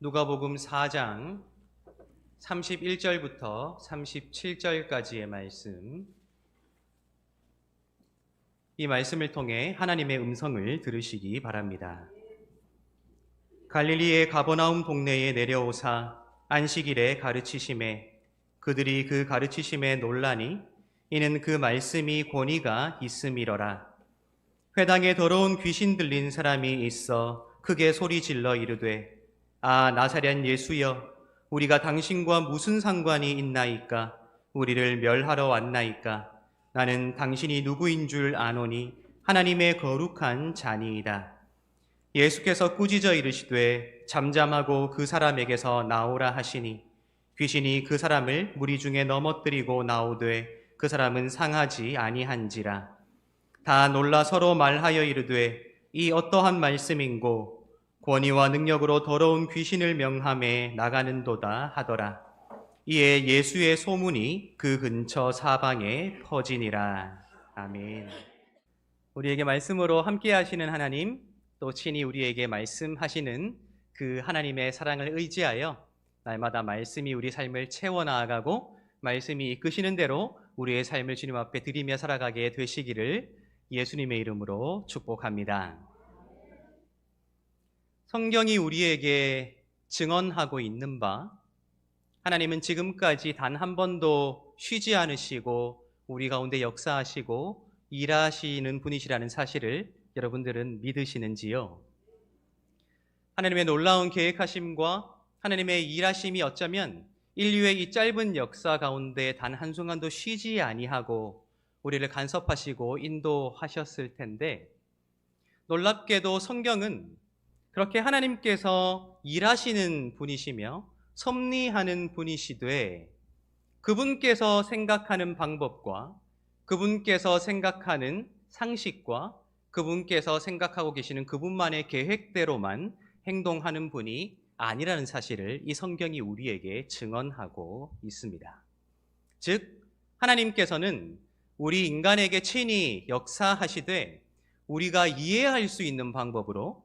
누가복음 4장 31절부터 37절까지의 말씀, 이 말씀을 통해 하나님의 음성을 들으시기 바랍니다. 갈릴리의 가버나움 동네에 내려오사 안식일에 가르치심에 그들이 그 가르치심에 놀라니 이는 그 말씀이 권위가 있음이러라. 회당에 더러운 귀신 들린 사람이 있어 크게 소리질러 이르되 아 나사렛 예수여, 우리가 당신과 무슨 상관이 있나이까? 우리를 멸하러 왔나이까? 나는 당신이 누구인 줄 아노니 하나님의 거룩한 자니이다. 예수께서 꾸짖어 이르시되 잠잠하고 그 사람에게서 나오라 하시니 귀신이 그 사람을 무리 중에 넘어뜨리고 나오되 그 사람은 상하지 아니한지라. 다 놀라 서로 말하여 이르되 이 어떠한 말씀인고? 권위와 능력으로 더러운 귀신을 명함에 나가는도다 하더라. 이에 예수의 소문이 그 근처 사방에 퍼지니라. 아멘. 우리에게 말씀으로 함께 하시는 하나님, 또 친히 우리에게 말씀하시는 그 하나님의 사랑을 의지하여 날마다 말씀이 우리 삶을 채워나가고 말씀이 이끄시는 대로 우리의 삶을 주님 앞에 드리며 살아가게 되시기를 예수님의 이름으로 축복합니다. 성경이 우리에게 증언하고 있는 바, 하나님은 지금까지 단 한 번도 쉬지 않으시고 우리 가운데 역사하시고 일하시는 분이시라는 사실을 여러분들은 믿으시는지요? 하나님의 놀라운 계획하심과 하나님의 일하심이 어쩌면 인류의 이 짧은 역사 가운데 단 한순간도 쉬지 아니하고 우리를 간섭하시고 인도하셨을 텐데, 놀랍게도 성경은 그렇게 하나님께서 일하시는 분이시며 섭리하는 분이시되 그분께서 생각하는 방법과 그분께서 생각하는 상식과 그분께서 생각하고 계시는 그분만의 계획대로만 행동하는 분이 아니라는 사실을 이 성경이 우리에게 증언하고 있습니다. 즉, 하나님께서는 우리 인간에게 친히 역사하시되 우리가 이해할 수 있는 방법으로,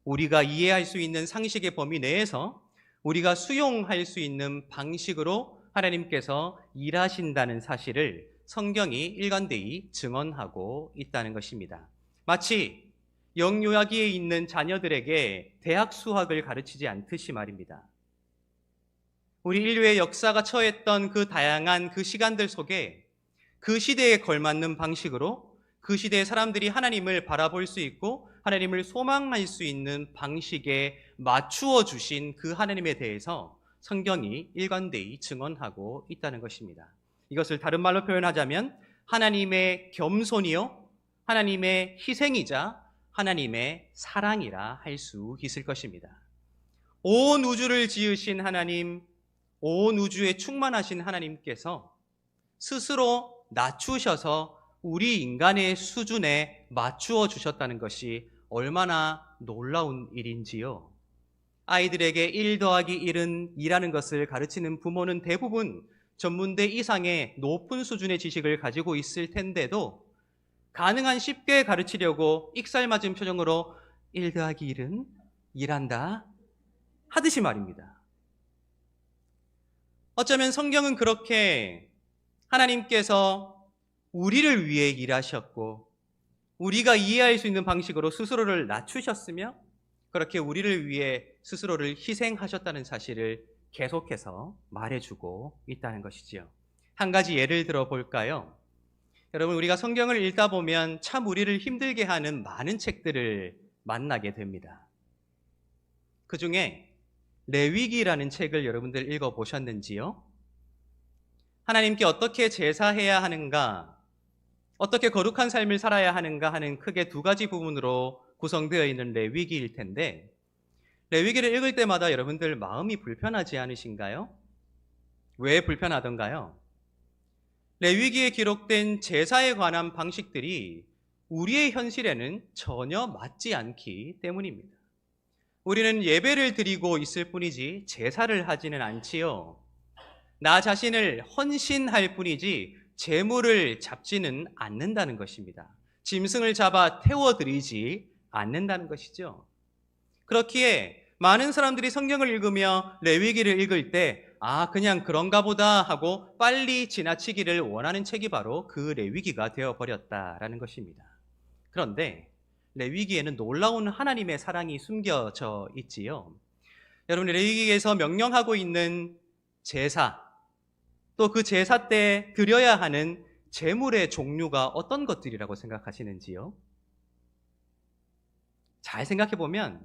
우리가 이해할 수 있는 상식의 범위 내에서 우리가 수용할 수 있는 방식으로 하나님께서 일하신다는 사실을 성경이 일관되이 증언하고 있다는 것입니다. 마치 영유아기에 있는 자녀들에게 대학 수학을 가르치지 않듯이 말입니다. 우리 인류의 역사가 처했던 그 다양한 그 시간들 속에 그 시대에 걸맞는 방식으로 그 시대의 사람들이 하나님을 바라볼 수 있고 하나님을 소망할 수 있는 방식에 맞추어 주신 그 하나님에 대해서 성경이 일관되이 증언하고 있다는 것입니다. 이것을 다른 말로 표현하자면 하나님의 겸손이요, 하나님의 희생이자 하나님의 사랑이라 할 수 있을 것입니다. 온 우주를 지으신 하나님, 온 우주에 충만하신 하나님께서 스스로 낮추셔서 우리 인간의 수준에 맞추어 주셨다는 것이 얼마나 놀라운 일인지요. 아이들에게 1 더하기 1은 2라는 것을 가르치는 부모는 대부분 전문대 이상의 높은 수준의 지식을 가지고 있을 텐데도 가능한 쉽게 가르치려고 익살맞은 표정으로 1 더하기 1은 2란다 하듯이 말입니다. 어쩌면 성경은 그렇게 하나님께서 우리를 위해 일하셨고 우리가 이해할 수 있는 방식으로 스스로를 낮추셨으며 그렇게 우리를 위해 스스로를 희생하셨다는 사실을 계속해서 말해주고 있다는 것이지요. 한 가지 예를 들어 볼까요? 여러분, 우리가 성경을 읽다 보면 참 우리를 힘들게 하는 많은 책들을 만나게 됩니다. 그 중에 레위기라는 책을 여러분들 읽어보셨는지요? 하나님께 어떻게 제사해야 하는가, 어떻게 거룩한 삶을 살아야 하는가 하는 크게 두 가지 부분으로 구성되어 있는 레위기일 텐데, 레위기를 읽을 때마다 여러분들 마음이 불편하지 않으신가요? 왜 불편하던가요? 레위기에 기록된 제사에 관한 방식들이 우리의 현실에는 전혀 맞지 않기 때문입니다. 우리는 예배를 드리고 있을 뿐이지 제사를 하지는 않지요. 나 자신을 헌신할 뿐이지 제물을 잡지는 않는다는 것입니다. 짐승을 잡아 태워드리지 않는다는 것이죠. 그렇기에 많은 사람들이 성경을 읽으며 레위기를 읽을 때 그냥 그런가 보다 하고 빨리 지나치기를 원하는 책이 바로 그 레위기가 되어버렸다라는 것입니다. 그런데 레위기에는 놀라운 하나님의 사랑이 숨겨져 있지요. 여러분, 레위기에서 명령하고 있는 제사, 또 그 제사 때 드려야 하는 제물의 종류가 어떤 것들이라고 생각하시는지요? 잘 생각해 보면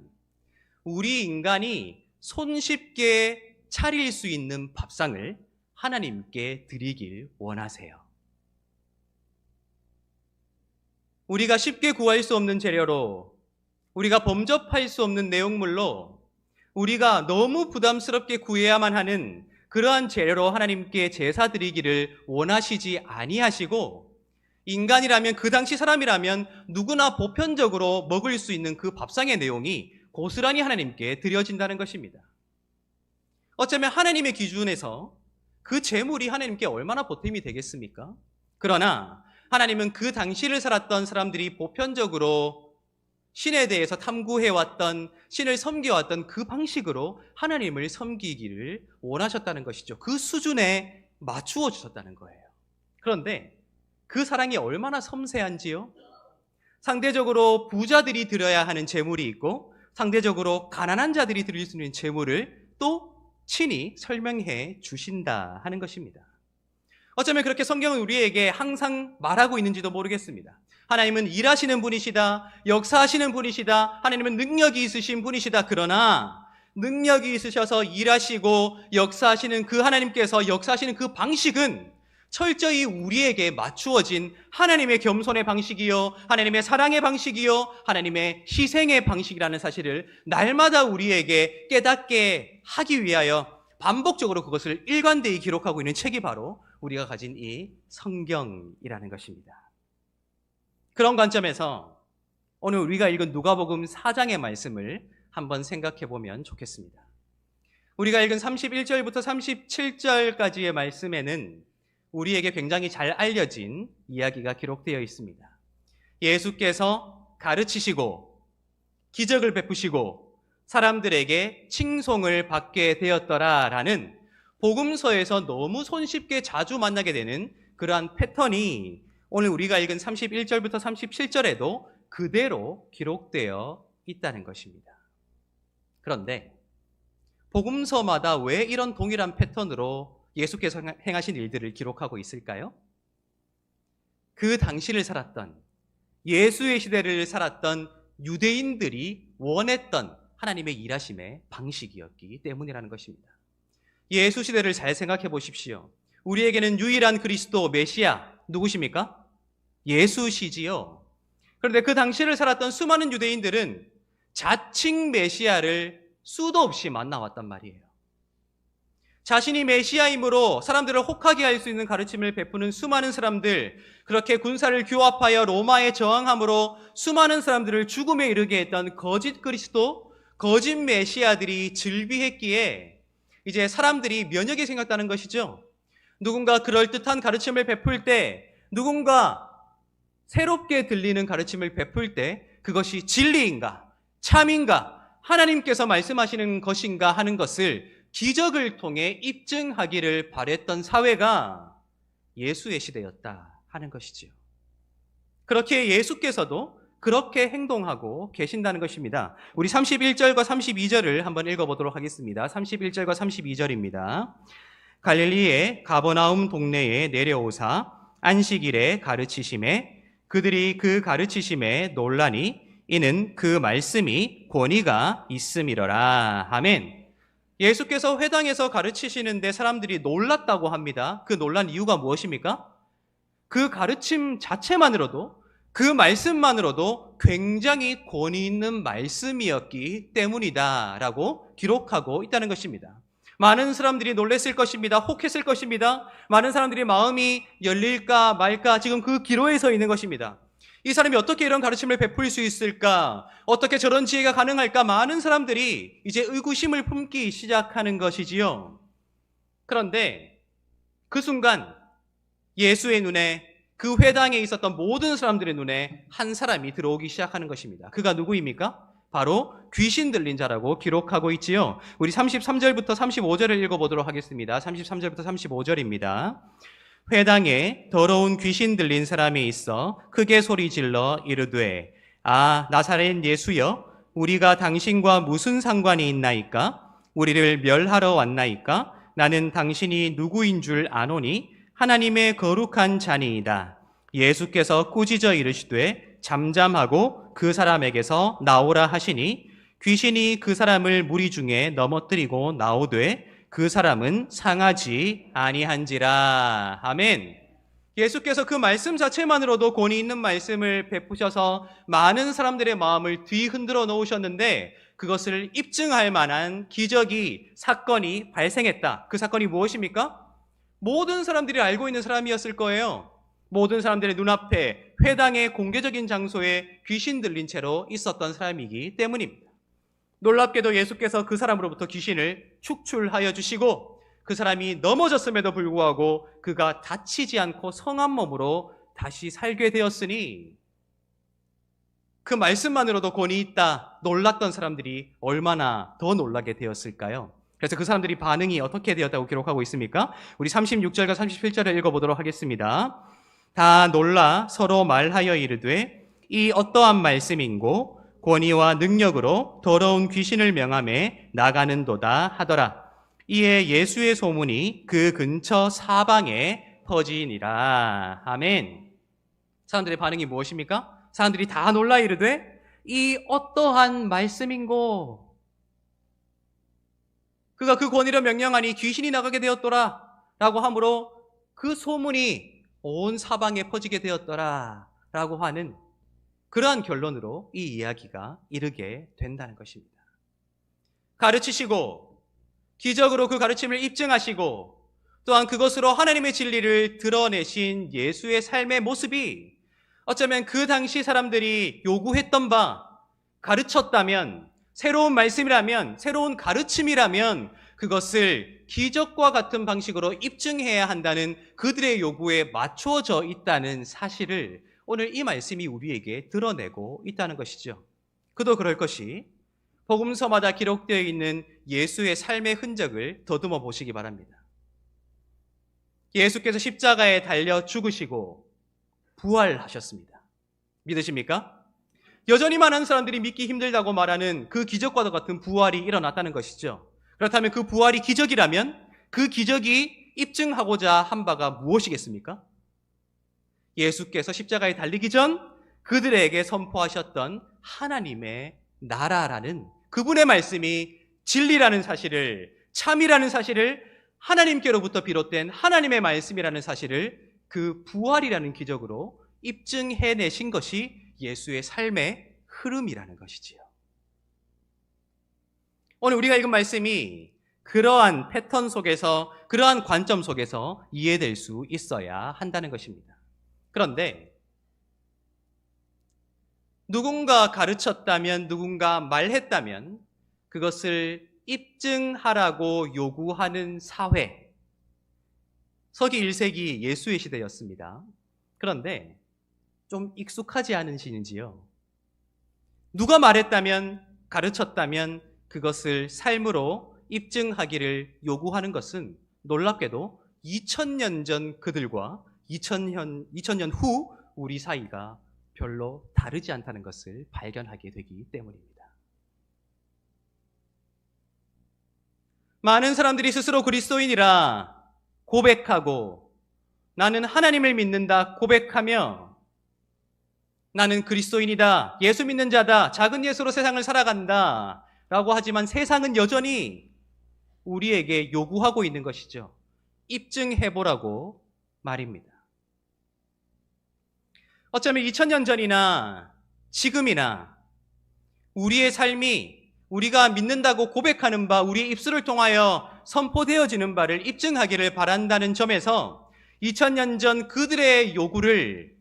우리 인간이 손쉽게 차릴 수 있는 밥상을 하나님께 드리길 원하세요. 우리가 쉽게 구할 수 없는 재료로, 우리가 범접할 수 없는 내용물로, 우리가 너무 부담스럽게 구해야만 하는 그러한 재료로 하나님께 제사 드리기를 원하시지 아니하시고, 인간이라면, 그 당시 사람이라면 누구나 보편적으로 먹을 수 있는 그 밥상의 내용이 고스란히 하나님께 드려진다는 것입니다. 어쩌면 하나님의 기준에서 그 제물이 하나님께 얼마나 보탬이 되겠습니까? 그러나 하나님은 그 당시를 살았던 사람들이 보편적으로 신에 대해서 탐구해왔던, 신을 섬겨왔던 그 방식으로 하나님을 섬기기를 원하셨다는 것이죠. 그 수준에 맞추어 주셨다는 거예요. 그런데 그 사랑이 얼마나 섬세한지요? 상대적으로 부자들이 드려야 하는 제물이 있고, 상대적으로 가난한 자들이 드릴 수 있는 제물을 또 친히 설명해 주신다 하는 것입니다. 어쩌면 그렇게 성경은 우리에게 항상 말하고 있는지도 모르겠습니다. 하나님은 일하시는 분이시다, 역사하시는 분이시다, 하나님은 능력이 있으신 분이시다. 그러나 능력이 있으셔서 일하시고 역사하시는 그 하나님께서 역사하시는 그 방식은 철저히 우리에게 맞추어진 하나님의 겸손의 방식이요, 하나님의 사랑의 방식이요, 하나님의 희생의 방식이라는 사실을 날마다 우리에게 깨닫게 하기 위하여 반복적으로 그것을 일관되이 기록하고 있는 책이 바로 우리가 가진 이 성경이라는 것입니다. 그런 관점에서 오늘 우리가 읽은 누가복음 4장의 말씀을 한번 생각해 보면 좋겠습니다. 우리가 읽은 31절부터 37절까지의 말씀에는 우리에게 굉장히 잘 알려진 이야기가 기록되어 있습니다. 예수께서 가르치시고 기적을 베푸시고 사람들에게 칭송을 받게 되었더라라는 복음서에서 너무 손쉽게 자주 만나게 되는 그러한 패턴이 오늘 우리가 읽은 31절부터 37절에도 그대로 기록되어 있다는 것입니다. 그런데 복음서마다 왜 이런 동일한 패턴으로 예수께서 행하신 일들을 기록하고 있을까요? 그 당시를 살았던, 예수의 시대를 살았던 유대인들이 원했던 하나님의 일하심의 방식이었기 때문이라는 것입니다. 예수 시대를 잘 생각해 보십시오. 우리에게는 유일한 그리스도 메시아 누구십니까? 예수시지요. 그런데 그 당시를 살았던 수많은 유대인들은 자칭 메시아를 수도 없이 만나왔단 말이에요. 자신이 메시아임으로 사람들을 혹하게 할 수 있는 가르침을 베푸는 수많은 사람들, 그렇게 군사를 규합하여 로마에 저항함으로 수많은 사람들을 죽음에 이르게 했던 거짓 그리스도, 거짓 메시아들이 즐비했기에 이제 사람들이 면역이 생겼다는 것이죠. 누군가 그럴듯한 가르침을 베풀 때, 누군가 새롭게 들리는 가르침을 베풀 때 그것이 진리인가, 참인가, 하나님께서 말씀하시는 것인가 하는 것을 기적을 통해 입증하기를 바랬던 사회가 예수의 시대였다 하는 것이지요. 그렇게 예수께서도 그렇게 행동하고 계신다는 것입니다. 우리 31절과 32절을 한번 읽어보도록 하겠습니다. 31절과 32절입니다. 갈릴리의 가버나움 동네에 내려오사 안식일에 가르치심에 그들이 그 가르치심에 놀라니 이는 그 말씀이 권위가 있음이러라. 아멘. 예수께서 회당에서 가르치시는데 사람들이 놀랐다고 합니다. 그 놀란 이유가 무엇입니까? 그 가르침 자체만으로도, 그 말씀만으로도 굉장히 권위 있는 말씀이었기 때문이다라고 기록하고 있다는 것입니다. 많은 사람들이 놀랬을 것입니다. 혹했을 것입니다. 많은 사람들이 마음이 열릴까 말까 지금 그 기로에 서 있는 것입니다. 이 사람이 어떻게 이런 가르침을 베풀 수 있을까? 어떻게 저런 지혜가 가능할까? 많은 사람들이 이제 의구심을 품기 시작하는 것이지요. 그런데 그 순간 예수의 눈에, 그 회당에 있었던 모든 사람들의 눈에 한 사람이 들어오기 시작하는 것입니다. 그가 누구입니까? 바로 귀신 들린 자라고 기록하고 있지요. 우리 33절부터 35절을 읽어보도록 하겠습니다. 33절부터 35절입니다. 회당에 더러운 귀신 들린 사람이 있어 크게 소리질러 이르되 아 나사렛 예수여 우리가 당신과 무슨 상관이 있나이까? 우리를 멸하러 왔나이까? 나는 당신이 누구인 줄 아노니 하나님의 거룩한 자니이다. 예수께서 꾸짖어 이르시되 잠잠하고 그 사람에게서 나오라 하시니 귀신이 그 사람을 무리 중에 넘어뜨리고 나오되 그 사람은 상하지 아니한지라. 아멘. 예수께서 그 말씀 자체만으로도 권위 있는 말씀을 베푸셔서 많은 사람들의 마음을 뒤흔들어 놓으셨는데 그것을 입증할 만한 기적이 사건이 발생했다. 그 사건이 무엇입니까? 모든 사람들이 알고 있는 사람이었을 거예요. 모든 사람들의 눈앞에 회당의 공개적인 장소에 귀신 들린 채로 있었던 사람이기 때문입니다. 놀랍게도 예수께서 그 사람으로부터 귀신을 축출하여 주시고 그 사람이 넘어졌음에도 불구하고 그가 다치지 않고 성한 몸으로 다시 살게 되었으니 그 말씀만으로도 권위 있다 놀랐던 사람들이 얼마나 더 놀라게 되었을까요? 그래서 그 사람들이 반응이 어떻게 되었다고 기록하고 있습니까? 우리 36절과 37절을 읽어보도록 하겠습니다. 다 놀라 서로 말하여 이르되 이 어떠한 말씀인고 권위와 능력으로 더러운 귀신을 명하며 나가는도다 하더라. 이에 예수의 소문이 그 근처 사방에 퍼지니라. 아멘. 사람들의 반응이 무엇입니까? 사람들이 다 놀라 이르되 이 어떠한 말씀인고 그가 그 권위로 명령하니 귀신이 나가게 되었더라 라고 하므로 그 소문이 온 사방에 퍼지게 되었더라 라고 하는 그러한 결론으로 이 이야기가 이르게 된다는 것입니다. 가르치시고 기적으로 그 가르침을 입증하시고 또한 그것으로 하나님의 진리를 드러내신 예수의 삶의 모습이 어쩌면 그 당시 사람들이 요구했던 바 가르쳤다면 새로운 말씀이라면 새로운 가르침이라면 그것을 기적과 같은 방식으로 입증해야 한다는 그들의 요구에 맞춰져 있다는 사실을 오늘 이 말씀이 우리에게 드러내고 있다는 것이죠. 그도 그럴 것이 복음서마다 기록되어 있는 예수의 삶의 흔적을 더듬어 보시기 바랍니다. 예수께서 십자가에 달려 죽으시고 부활하셨습니다. 믿으십니까? 여전히 많은 사람들이 믿기 힘들다고 말하는 그 기적과도 같은 부활이 일어났다는 것이죠. 그렇다면 그 부활이 기적이라면 그 기적이 입증하고자 한 바가 무엇이겠습니까? 예수께서 십자가에 달리기 전 그들에게 선포하셨던 하나님의 나라라는 그분의 말씀이 진리라는 사실을, 참이라는 사실을, 하나님께로부터 비롯된 하나님의 말씀이라는 사실을 그 부활이라는 기적으로 입증해내신 것이 예수의 삶의 흐름이라는 것이지요. 오늘 우리가 읽은 말씀이 그러한 패턴 속에서, 그러한 관점 속에서 이해될 수 있어야 한다는 것입니다. 그런데 누군가 가르쳤다면, 누군가 말했다면 그것을 입증하라고 요구하는 사회, 서기 1세기 예수의 시대였습니다. 그런데 좀 익숙하지 않으시는지요? 누가 말했다면, 가르쳤다면 그것을 삶으로 입증하기를 요구하는 것은 놀랍게도 2000년 전 그들과 2000년 후 우리 사이가 별로 다르지 않다는 것을 발견하게 되기 때문입니다. 많은 사람들이 스스로 그리스도인이라 고백하고 나는 하나님을 믿는다 고백하며 나는 그리스도인이다, 예수 믿는 자다, 작은 예수로 세상을 살아간다 라고 하지만 세상은 여전히 우리에게 요구하고 있는 것이죠. 입증해보라고 말입니다. 어쩌면 2000년 전이나 지금이나 우리의 삶이 우리가 믿는다고 고백하는 바, 우리의 입술을 통하여 선포되어지는 바를 입증하기를 바란다는 점에서 2000년 전 그들의 요구를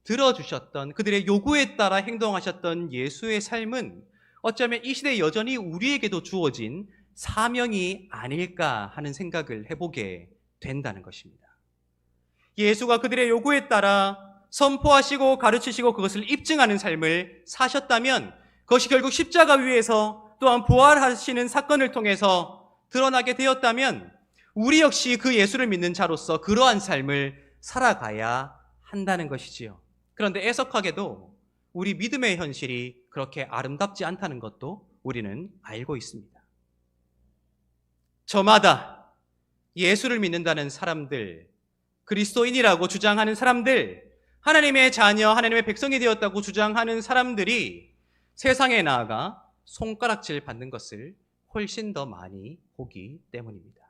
들어주셨던, 그들의 요구에 따라 행동하셨던 예수의 삶은 어쩌면 이 시대에 여전히 우리에게도 주어진 사명이 아닐까 하는 생각을 해보게 된다는 것입니다. 예수가 그들의 요구에 따라 선포하시고 가르치시고 그것을 입증하는 삶을 사셨다면 그것이 결국 십자가 위에서 또한 부활하시는 사건을 통해서 드러나게 되었다면 우리 역시 그 예수를 믿는 자로서 그러한 삶을 살아가야 한다는 것이지요. 그런데 애석하게도 우리 믿음의 현실이 그렇게 아름답지 않다는 것도 우리는 알고 있습니다. 저마다 예수를 믿는다는 사람들, 그리스도인이라고 주장하는 사람들, 하나님의 자녀, 하나님의 백성이 되었다고 주장하는 사람들이 세상에 나아가 손가락질 받는 것을 훨씬 더 많이 보기 때문입니다.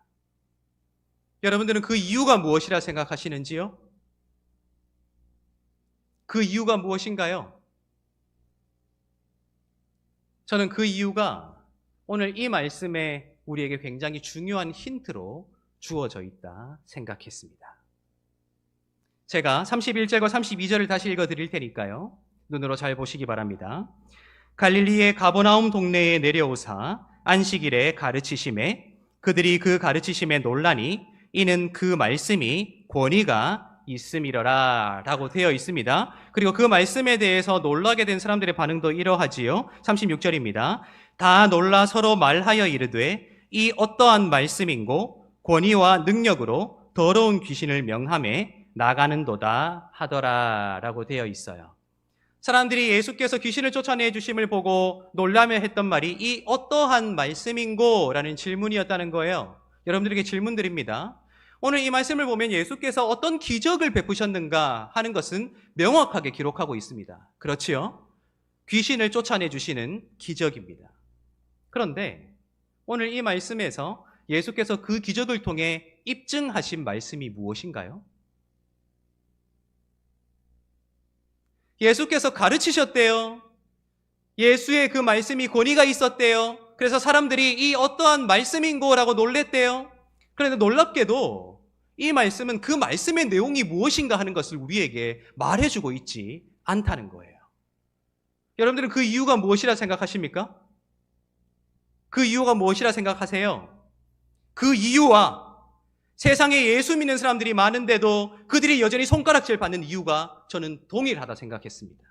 여러분들은 그 이유가 무엇이라 생각하시는지요? 그 이유가 무엇인가요? 저는 그 이유가 오늘 이 말씀에 우리에게 굉장히 중요한 힌트로 주어져 있다 생각했습니다. 제가 31절과 32절을 다시 읽어드릴 테니까요. 눈으로 잘 보시기 바랍니다. 갈릴리의 가버나움 동네에 내려오사 안식일에 가르치심에 그들이 그 가르치심에 놀라니 이는 그 말씀이 권위가 있음이러라 라고 되어 있습니다. 그리고 그 말씀에 대해서 놀라게 된 사람들의 반응도 이러하지요. 36절입니다. 다 놀라 서로 말하여 이르되 이 어떠한 말씀인고 권위와 능력으로 더러운 귀신을 명함에 나가는도다 하더라 라고 되어 있어요. 사람들이 예수께서 귀신을 쫓아내 주심을 보고 놀라며 했던 말이 이 어떠한 말씀인고 라는 질문이었다는 거예요. 여러분들에게 질문 드립니다. 오늘 이 말씀을 보면 예수께서 어떤 기적을 베푸셨는가 하는 것은 명확하게 기록하고 있습니다. 그렇지요? 귀신을 쫓아내 주시는 기적입니다. 그런데 오늘 이 말씀에서 예수께서 그 기적을 통해 입증하신 말씀이 무엇인가요? 예수께서 가르치셨대요. 예수의 그 말씀이 권위가 있었대요. 그래서 사람들이 이 어떠한 말씀인고라고 놀랬대요. 그런데 놀랍게도 이 말씀은 그 말씀의 내용이 무엇인가 하는 것을 우리에게 말해주고 있지 않다는 거예요. 여러분들은 그 이유가 무엇이라 생각하십니까? 그 이유가 무엇이라 생각하세요? 그 이유와 세상에 예수 믿는 사람들이 많은데도 그들이 여전히 손가락질 받는 이유가 저는 동일하다 생각했습니다.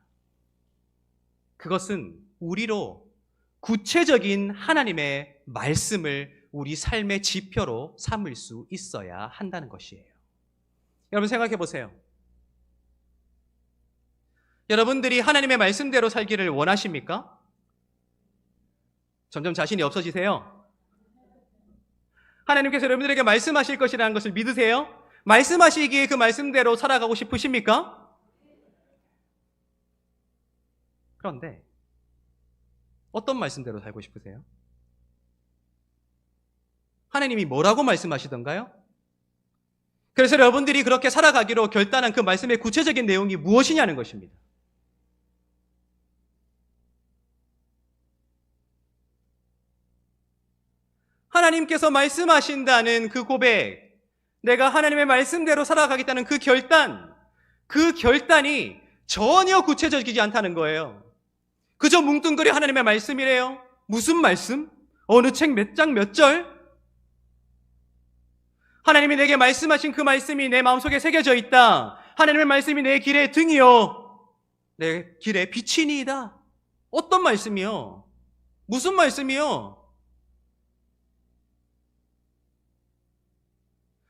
그것은 우리로 구체적인 하나님의 말씀을 우리 삶의 지표로 삼을 수 있어야 한다는 것이에요. 여러분 생각해 보세요. 여러분들이 하나님의 말씀대로 살기를 원하십니까? 점점 자신이 없어지세요. 하나님께서 여러분들에게 말씀하실 것이라는 것을 믿으세요? 말씀하시기에 그 말씀대로 살아가고 싶으십니까? 그런데 어떤 말씀대로 살고 싶으세요? 하나님이 뭐라고 말씀하시던가요? 그래서 여러분들이 그렇게 살아가기로 결단한 그 말씀의 구체적인 내용이 무엇이냐는 것입니다. 하나님께서 말씀하신다는 그 고백, 내가 하나님의 말씀대로 살아가겠다는 그 결단이 전혀 구체적이지 않다는 거예요. 그저 뭉뚱그려 하나님의 말씀이래요. 무슨 말씀? 어느 책 몇 장 몇 절? 하나님이 내게 말씀하신 그 말씀이 내 마음속에 새겨져 있다. 하나님의 말씀이 내 길의 등이요 내 길의 빛이니이다. 어떤 말씀이요? 무슨 말씀이요?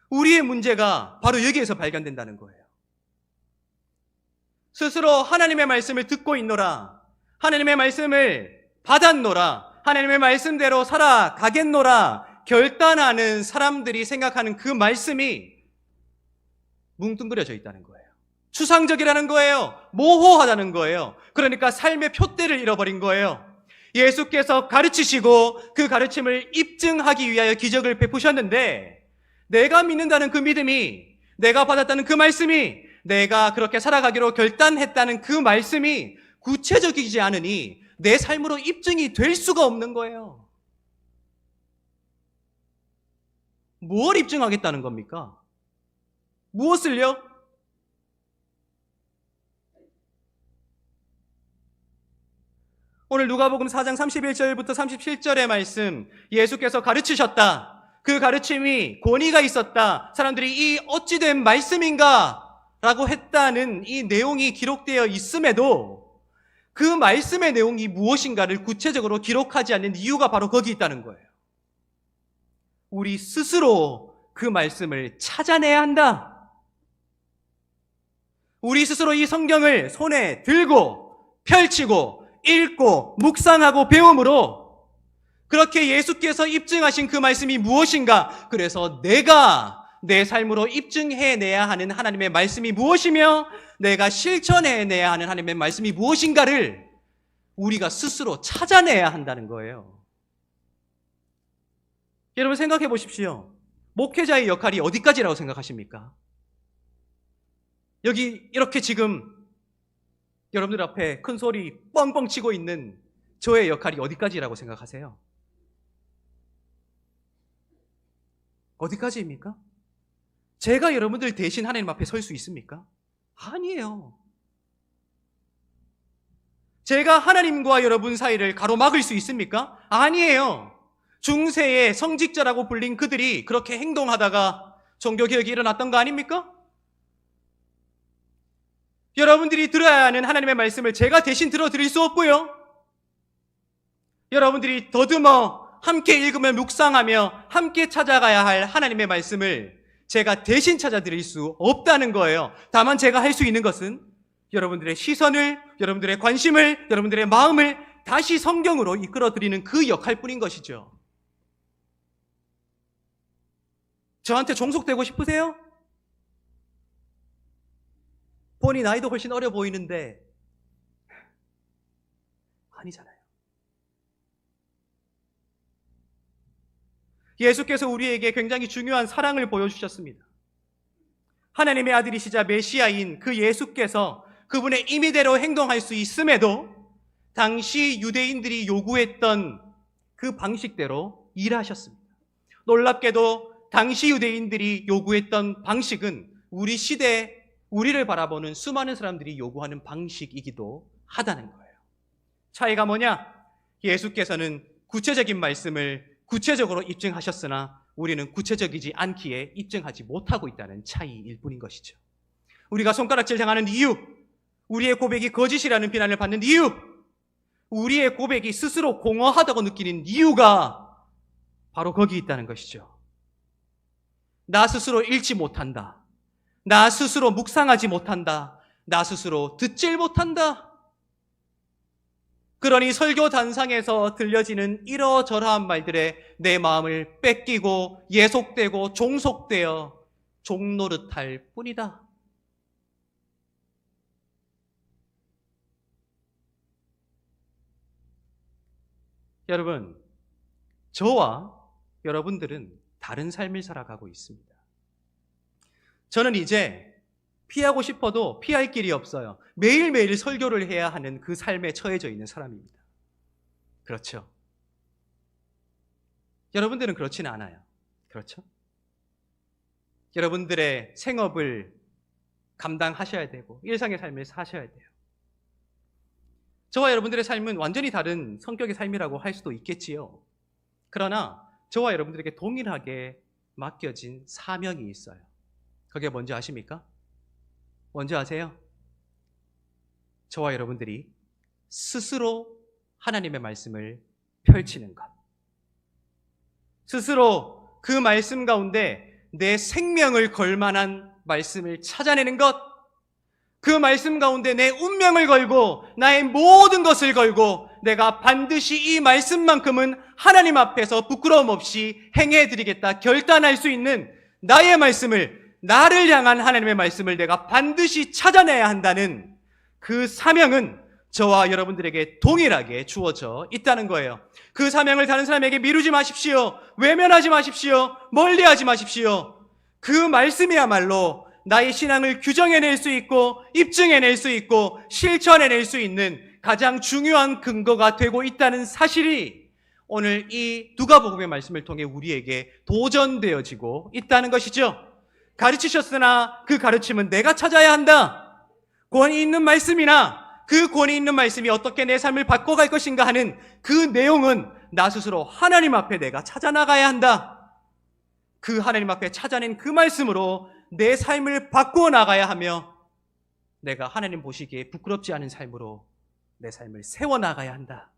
우리의 문제가 바로 여기에서 발견된다는 거예요. 스스로 하나님의 말씀을 듣고 있노라, 하나님의 말씀을 받았노라, 하나님의 말씀대로 살아가겠노라 결단하는 사람들이 생각하는 그 말씀이 뭉뚱그려져 있다는 거예요. 추상적이라는 거예요. 모호하다는 거예요. 그러니까 삶의 표대를 잃어버린 거예요. 예수께서 가르치시고 그 가르침을 입증하기 위하여 기적을 베푸셨는데 내가 믿는다는 그 믿음이, 내가 받았다는 그 말씀이, 내가 그렇게 살아가기로 결단했다는 그 말씀이 구체적이지 않으니 내 삶으로 입증이 될 수가 없는 거예요. 뭘 입증하겠다는 겁니까? 무엇을요? 오늘 누가복음 4장 31절부터 37절의 말씀, 예수께서 가르치셨다. 그 가르침이 권위가 있었다. 사람들이 이 어찌된 말씀인가? 라고 했다는 이 내용이 기록되어 있음에도 그 말씀의 내용이 무엇인가를 구체적으로 기록하지 않는 이유가 바로 거기 있다는 거예요. 우리 스스로 그 말씀을 찾아내야 한다. 우리 스스로 이 성경을 손에 들고 펼치고 읽고 묵상하고 배움으로 그렇게 예수께서 입증하신 그 말씀이 무엇인가, 그래서 내가 내 삶으로 입증해내야 하는 하나님의 말씀이 무엇이며 내가 실천해내야 하는 하나님의 말씀이 무엇인가를 우리가 스스로 찾아내야 한다는 거예요. 여러분 생각해 보십시오. 목회자의 역할이 어디까지라고 생각하십니까? 여기 이렇게 지금 여러분들 앞에 큰 소리 뻥뻥 치고 있는 저의 역할이 어디까지라고 생각하세요? 어디까지입니까? 제가 여러분들 대신 하나님 앞에 설 수 있습니까? 아니에요. 제가 하나님과 여러분 사이를 가로막을 수 있습니까? 아니에요. 중세의 성직자라고 불린 그들이 그렇게 행동하다가 종교개혁이 일어났던 거 아닙니까? 여러분들이 들어야 하는 하나님의 말씀을 제가 대신 들어드릴 수 없고요. 여러분들이 더듬어 함께 읽으며 묵상하며 함께 찾아가야 할 하나님의 말씀을 제가 대신 찾아드릴 수 없다는 거예요. 다만 제가 할 수 있는 것은 여러분들의 시선을, 여러분들의 관심을, 여러분들의 마음을 다시 성경으로 이끌어드리는 그 역할뿐인 것이죠. 저한테 종속되고 싶으세요? 본인 나이도 훨씬 어려 보이는데 아니잖아요. 예수께서 우리에게 굉장히 중요한 사랑을 보여주셨습니다. 하나님의 아들이시자 메시아인 그 예수께서 그분의 임의대로 행동할 수 있음에도 당시 유대인들이 요구했던 그 방식대로 일하셨습니다. 놀랍게도 당시 유대인들이 요구했던 방식은 우리 시대 우리를 바라보는 수많은 사람들이 요구하는 방식이기도 하다는 거예요. 차이가 뭐냐? 예수께서는 구체적인 말씀을 구체적으로 입증하셨으나 우리는 구체적이지 않기에 입증하지 못하고 있다는 차이일 뿐인 것이죠. 우리가 손가락질 당하는 이유, 우리의 고백이 거짓이라는 비난을 받는 이유, 우리의 고백이 스스로 공허하다고 느끼는 이유가 바로 거기 있다는 것이죠. 나 스스로 읽지 못한다. 나 스스로 묵상하지 못한다. 나 스스로 듣질 못한다. 그러니 설교 단상에서 들려지는 이러저러한 말들에 내 마음을 뺏기고 예속되고 종속되어 종노릇할 뿐이다. 여러분, 저와 여러분들은 다른 삶을 살아가고 있습니다. 저는 이제 피하고 싶어도 피할 길이 없어요. 매일매일 설교를 해야 하는 그 삶에 처해져 있는 사람입니다. 그렇죠? 여러분들은 그렇지는 않아요. 그렇죠? 여러분들의 생업을 감당하셔야 되고 일상의 삶을 사셔야 돼요. 저와 여러분들의 삶은 완전히 다른 성격의 삶이라고 할 수도 있겠지요. 그러나 저와 여러분들에게 동일하게 맡겨진 사명이 있어요. 그게 뭔지 아십니까? 뭔지 아세요? 저와 여러분들이 스스로 하나님의 말씀을 펼치는 것. 스스로 그 말씀 가운데 내 생명을 걸 만한 말씀을 찾아내는 것. 그 말씀 가운데 내 운명을 걸고 나의 모든 것을 걸고 내가 반드시 이 말씀만큼은 하나님 앞에서 부끄러움 없이 행해드리겠다 결단할 수 있는 나의 말씀을, 나를 향한 하나님의 말씀을 내가 반드시 찾아내야 한다는 그 사명은 저와 여러분들에게 동일하게 주어져 있다는 거예요. 그 사명을 다른 사람에게 미루지 마십시오. 외면하지 마십시오. 멀리하지 마십시오. 그 말씀이야말로 나의 신앙을 규정해낼 수 있고 입증해낼 수 있고 실천해낼 수 있는 가장 중요한 근거가 되고 있다는 사실이 오늘 이 누가복음의 말씀을 통해 우리에게 도전되어지고 있다는 것이죠. 가르치셨으나 그 가르침은 내가 찾아야 한다. 권위 있는 말씀이나 그 권위 있는 말씀이 어떻게 내 삶을 바꿔갈 것인가 하는 그 내용은 나 스스로 하나님 앞에 내가 찾아나가야 한다. 그 하나님 앞에 찾아낸 그 말씀으로 내 삶을 바꾸어 나가야 하며 내가 하나님 보시기에 부끄럽지 않은 삶으로 내 삶을 세워나가야 한다.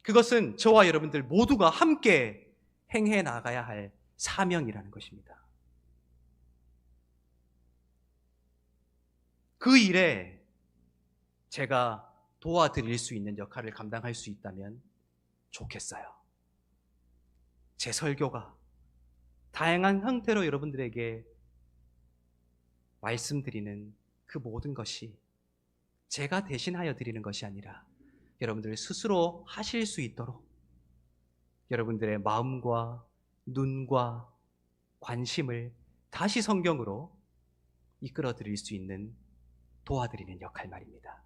그것은 저와 여러분들 모두가 함께 행해 나가야 할 사명이라는 것입니다. 그 일에 제가 도와드릴 수 있는 역할을 감당할 수 있다면 좋겠어요. 제 설교가 다양한 형태로 여러분들에게 말씀드리는 그 모든 것이 제가 대신하여 드리는 것이 아니라 여러분들 스스로 하실 수 있도록 여러분들의 마음과 눈과 관심을 다시 성경으로 이끌어 드릴 수 있는 도와드리는 역할 말입니다.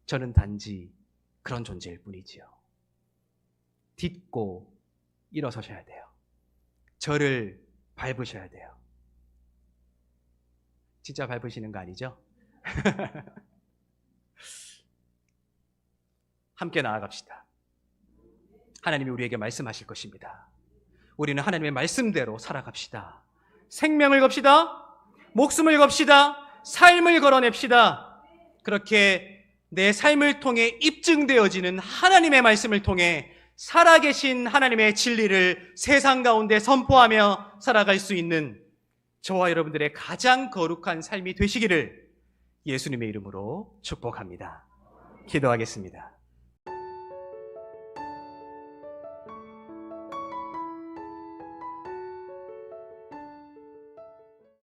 저는 단지 그런 존재일 뿐이지요. 딛고 일어서셔야 돼요. 저를 밟으셔야 돼요. 진짜 밟으시는 거 아니죠? 함께 나아갑시다. 하나님이 우리에게 말씀하실 것입니다. 우리는 하나님의 말씀대로 살아갑시다. 생명을 겁시다. 목숨을 겁시다. 삶을 걸어냅시다. 그렇게 내 삶을 통해 입증되어지는 하나님의 말씀을 통해 살아계신 하나님의 진리를 세상 가운데 선포하며 살아갈 수 있는 저와 여러분들의 가장 거룩한 삶이 되시기를 예수님의 이름으로 축복합니다. 기도하겠습니다.